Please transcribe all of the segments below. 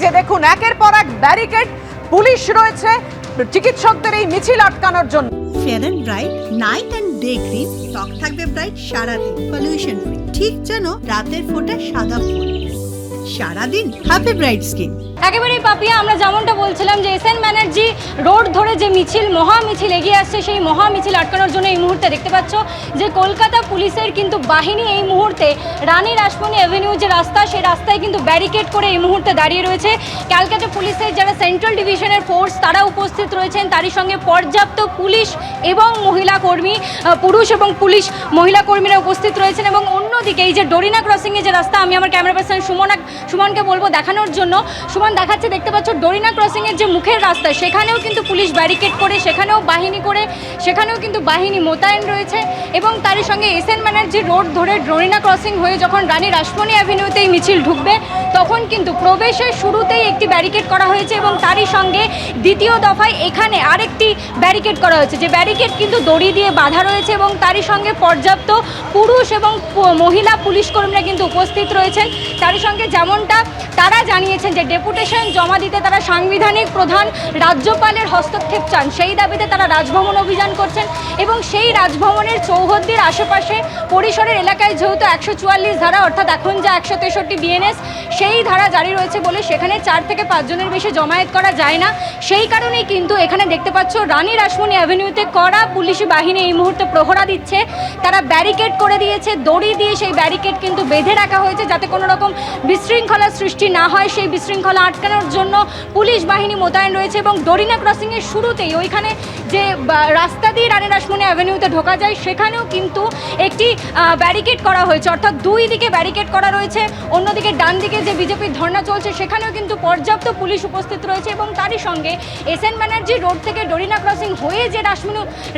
যে দেখুন একের পর এক ব্যারিকেড, পুলিশ রয়েছে চিকিৎসকদের এই মিছিল আটকানোর জন্য। Fair and bright night and day cream ত্বক থাকবে ব্রাইট সারাদিন, পলিউশন ফ্রি, ঠিক যেন রাতের ফোঁটা সাদা ফুল। সারাদিন হ্যাপি ব্রাইট স্কিন। একেবারেই পাপিয়া, আমরা যেমনটা বলছিলাম যে এসএন ব্যানার্জি রোড ধরে যে মিছিল, মহা মিছিল এগিয়ে আসছে, সেই মহা মিছিল আটকানোর জন্য এই মুহূর্তে দেখতে পাচ্ছ যে কলকাতা পুলিশের কিন্তু বাহিনী এই মুহূর্তে রানী রাসমণি অ্যাভিনিউ যে রাস্তা, সেই রাস্তায় কিন্তু ব্যারিকেড করে এই মুহূর্তে দাঁড়িয়ে রয়েছে। ক্যালকাটা পুলিশের যারা সেন্ট্রাল ডিভিশনের ফোর্স তারা উপস্থিত রয়েছেন, তারই সঙ্গে পর্যাপ্ত পুলিশ এবং মহিলা কর্মী, পুরুষ এবং পুলিশ মহিলা কর্মীরা উপস্থিত রয়েছেন। এবং অন্যদিকে এই যে ডোরিনা ক্রসিংয়ে যে রাস্তা, আমি আমার ক্যামেরা পার্সন সুমনকে বলবো দেখানোর জন্য। সুমন দেখাচ্ছে, দেখতে পাচ্ছ ডোরিনা ক্রসিংয়ের যে মুখের রাস্তা সেখানেও কিন্তু পুলিশ ব্যারিকেড করে, সেখানেও কিন্তু বাহিনী মোতায়েন রয়েছে। এবং তারই সঙ্গে এসএন ব্যানার্জি রোড ধরে ডোরিনা ক্রসিং হয়ে যখন রানী রাসমণি অ্যাভিনিউতে এই মিছিল ঢুকবে তখন কিন্তু প্রবেশের শুরুতেই একটি ব্যারিকেড করা হয়েছে এবং তারই সঙ্গে দ্বিতীয় দফায় এখানে আরেকটি ব্যারিকেড করা হয়েছে, যে ব্যারিকেড কিন্তু দড়ি দিয়ে বাঁধা রয়েছে এবং তারই সঙ্গে পর্যাপ্ত পুরুষ এবং মহিলা পুলিশ কর্মীরা কিন্তু উপস্থিত রয়েছেন। তারই সঙ্গে যেমনটা তারা জানিয়েছেন যে ডেপুটেশন জমা দিতে তারা সাংবিধানিক প্রধান রাজ্যপালের হস্তক্ষেপ চান, সেই দাবিতে তারা রাজভবন অভিযান করছেন। এবং সেই রাজভবনের চৌহদ্দির আশেপাশে পরিসরের এলাকায় যেহেতু 144 ধারা অর্থাৎ এখন যা 163 বিএনএস সেই ধারা জারি রয়েছে বলে সেখানে 4 থেকে 5 জনের বেশি জমায়েত করা যায় না। সেই কারণেই কিন্তু এখানে দেখতে পাচ্ছ রানী রাসমণি অ্যাভিনিউতে কড়া পুলিশি বাহিনী এই মুহূর্তে প্রহরা দিচ্ছে। তারা ব্যারিকেড করে দিয়েছে, দড়ি দিয়ে সেই ব্যারিকেড কিন্তু বেঁধে রাখা হয়েছে যাতে কোনো রকম বিশৃঙ্খলার সৃষ্টি না হয়। সেই বিশৃঙ্খলা আটকানোর জন্য পুলিশ বাহিনী মোতায়েন রয়েছে। এবং ডোরিনা ক্রসিংয়ের শুরুতেই ওইখানে যে রাস্তা দিয়ে রানী রাসমণি অ্যাভিনিউতে ঢোকা যায় সেখানেও কিন্তু একটি ব্যারিকেড করা হয়েছে, অর্থাৎ দুই দিকে ব্যারিকেড করা রয়েছে। অন্যদিকে ডান দিকে যে বিজেপির ধর্না চলছে সেখানেও কিন্তু পর্যাপ্ত পুলিশ উপস্থিত রয়েছে। এবং তারই সঙ্গে এসএন ব্যানার্জি রোড থেকে ডোরিনা ক্রসিং হয়ে যে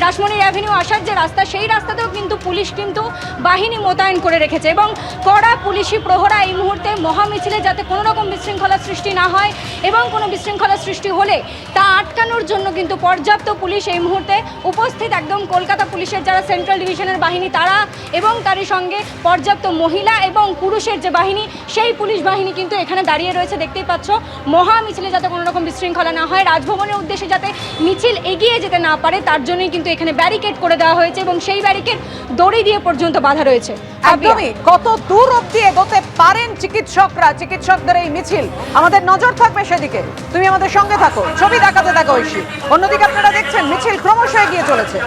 রাসমণি অ্যাভিনিউ আসার যে রাস্তা, সেই রাস্তাতেও কিন্তু পুলিশ কিন্তু বাহিনী মোতায়েন করে রেখেছে। এবং কড়া পুলিশি প্রহরা এই মুহূর্তে মহামিছিলে যাতে কোনো রকম বিশৃঙ্খলা সৃষ্টি না হয় এবং কোনো বিশৃঙ্খলা সৃষ্টি হলে তা আটকানোর জন্য কিন্তু পর্যাপ্ত পুলিশ এই মুহূর্তে উপস্থিত। একদম কলকাতা পুলিশের যারা সেন্ট্রাল ডিভিশনের বাহিনী তারা এবং তারই সঙ্গে পর্যাপ্ত মহিলা এবং পুরুষের যে বাহিনী সেই পুলিশ বাহিনী কিন্তু এখানে দাঁড়িয়ে রয়েছে। দেখতেই পাচ্ছ মহা মিছিলে যাতে কোনো রকম বিশৃঙ্খলা না হয়, রাজভবনের উদ্দেশ্যে যাতে মিছিল এগিয়ে যেতে না পারে তার জন্যই কিন্তু এখানে ব্যারিকেড করে দেওয়া হয়েছে এবং সেই ব্যারিকেড দড়ি দিয়ে পর্যন্ত বাঁধা রয়েছে। একদমই, কত দূর অবধি এগোতে পারেন চিকিৎসকদের এই মিছিল, আমাদের নজর থাকবে সেদিকে। তুমি আমাদের সঙ্গে থাকো, ছবি দেখাতে থাকো ঐশী। অন্যদিকে আপনারা দেখছেন মিছিল ক্রমশ এগিয়ে চলেছে।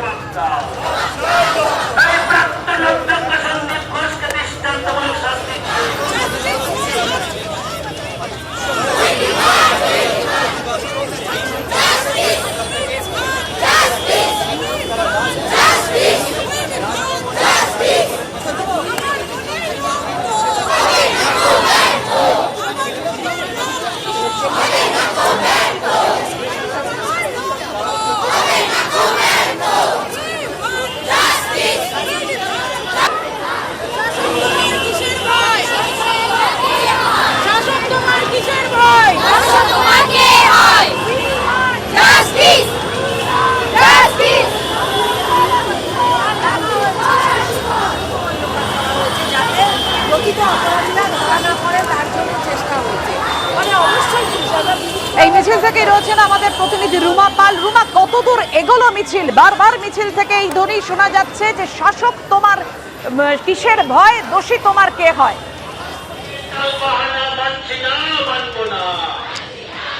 এই মিছিল থেকে রয়েছেন আমাদের প্রতিনিধি রুমা পাল। রুমা, কত দূর এগোলো মিছিল? বারবার মিছিল থেকে এই ধ্বনি শোনা যাচ্ছে যে শাসক তোমার কিসের ভয়, দোষী তোমার কে হয়?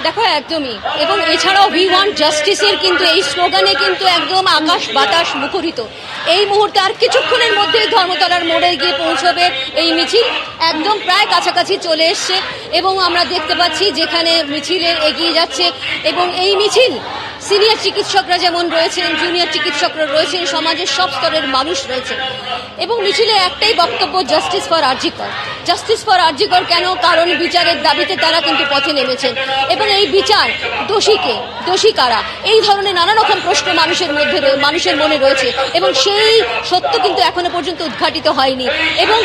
দেখো একদমই, এবং এছাড়াও উই ওয়ান্ট জাস্টিসের কিন্তু এই স্লোগানে কিন্তু একদম আকাশ বাতাস মুখরিত। এই মুহূর্তে আর কিছুক্ষণের মধ্যেই ধর্মতলার মোড়ে গিয়ে পৌঁছবে এই মিছিল, একদম প্রায় কাছাকাছি চলে এসছে এবং আমরা দেখতে পাচ্ছি যেখানে মিছিলের এগিয়ে যাচ্ছে। এবং এই মিছিল সিনিয়র চিকিৎসকরা যেমন রয়েছেন, জুনিয়র চিকিৎসকরা রয়েছেন, সমাজের সব স্তরের মানুষ রয়েছেন এবং মিছিলে একটাই বক্তব্য, justice for RG Kar. Justice for RG Kar কেন? কারণ বিচারের দাবিতে তারা কিন্তু পথে নেমেছেন এবং এই বিচার দোষী কারা, এই ধরনের নানা রকম প্রশ্ন মানুষের মনে রয়েছে এবং সেই সত্য কিন্তু এখনো পর্যন্ত উদ্ঘাটিত হয়নি। এবং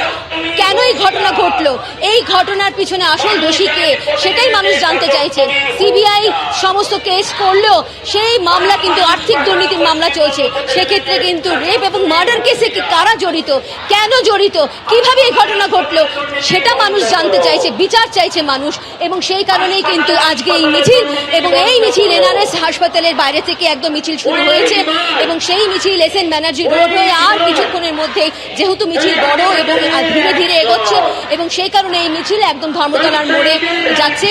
কেন এই ঘটনা ঘটলো, এই ঘটনার পিছনে আসল দোষী কে, সেটাই মানুষ জানতে চাইছেন। সিবিআই সমস্ত কেস করলেও সেই মামলা কিন্তু আর্থিক দুর্নীতির মামলা চলছে। সেক্ষেত্রে কিন্তু রেপ এবং মার্ডার কেসে কারা জড়িত, কেন জড়িত, কিভাবে এই ঘটনা ঘটলো সেটা মানুষ জানতে চাইছে, বিচার চাইছে মানুষ। এবং সেই কারণেই কিন্তু আজকে এই মিছিল, এবং এই মিছিল এনআরএস হাসপাতালের বাইরে থেকে একদম মিছিল শুরু হয়েছে এবং সেই মিছিল এসএন ব্যানার্জি রোড হয়ে আর কিছুক্ষণের মধ্যেই, যেহেতু মিছিল বড় এবং ধীরে ধীরে এগোচ্ছে, এবং সেই কারণে এই মিছিল একদম ধর্মতলার মোড়ে যাচ্ছে।